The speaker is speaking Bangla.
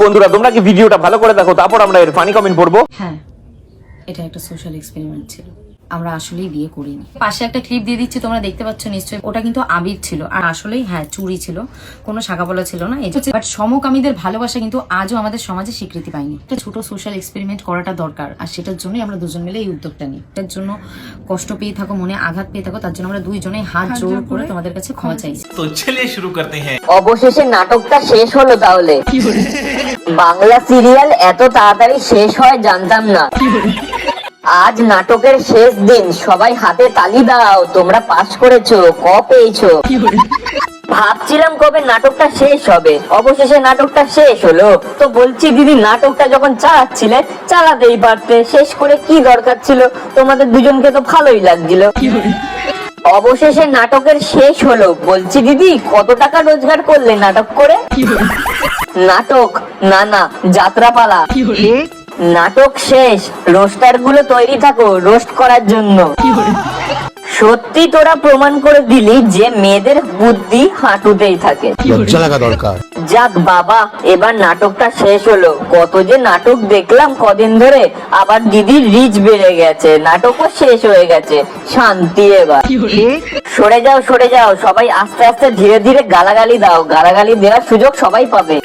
বন্ধুরা, তোমরা কি ভিডিওটা ভালো করে দেখো, তারপর আমরা এর ফানি কমেন্ট পড়বো। হ্যাঁ, এটা একটা সোশ্যাল এক্সপেরিমেন্ট ছিল, আমরা আসলেই বিয়ে করিনি। পাশে একটা ক্লিপ দিয়ে দিচ্ছি, তোমরা দেখতে পাচ্ছ নিশ্চয়ই। ওটা কিন্তু আবির ছিল, আর আসলেই হ্যাঁ চুরি ছিল, কোনো শাখাপলা ছিল না। বাট সমকামীদের ভালোবাসা কিন্তু আজও আমাদের সমাজে স্বীকৃতি পায়নি। একটা ছোট সোশ্যাল এক্সপেরিমেন্ট করাটা দরকার, আর সেটার জন্যই আমরা দুজন মিলে এই উদ্যোগটা নিই। এটার জন্য কষ্ট পেয়ে থাকো, মনে আঘাত পেয়ে থাকো, তার জন্য আমরা দুইজনেই হাত জোর করে তোমাদের কাছে ক্ষমা চাইছি। তো চলিয়ে শুরু করতে হ্যাঁ। অবশেষে নাটকটা শেষ হলো। তাহলে বাংলা সিরিয়াল এত তাড়াতাড়ি শেষ হয় জানতাম না। আজ নাটকের শেষ দিন, সবাই হাতে তালি দাও, তোমরা পাস করেছো, ক পেয়েছো। ভাবছিলাম কবে নাটকটা শেষ হবে, অবশেষে নাটকটা শেষ হলো। তো বলছি দিদি, নাটকটা যখন চালাচ্ছিলে চালাতেই পারতে, শেষ করে কি দরকার ছিল? তোমাদের দুজনকে তো ভালোই লাগছিল। অবশেষে নাটকের শেষ হলো। বলছি দিদি, কত টাকা রোজগার করলে নাটক করে? নাটক না না, যাত্রাপালা। নাটক শেষ, রোস্টার গুলো তৈরি থাকো রোস্ট করার জন্য। সত্যি তোরা প্রমাণ করে দিলি যে মেয়েদের বুদ্ধি হাঁটুতেই থাকে। লজ্জা লাগা দরকার। যাক বাবা, এবার নাটকটা শেষ হলো। কত যে নাটক দেখলাম কদিন ধরে, আবার দিদির রিচ বেড়ে গেছে, নাটকও শেষ হয়ে গেছে, শান্তি এবার। সরে যাও সরে যাও, সবাই আস্তে আস্তে ধীরে ধীরে গালাগালি দাও, গালাগালি দেওয়ার সুযোগ সবাই পাবে।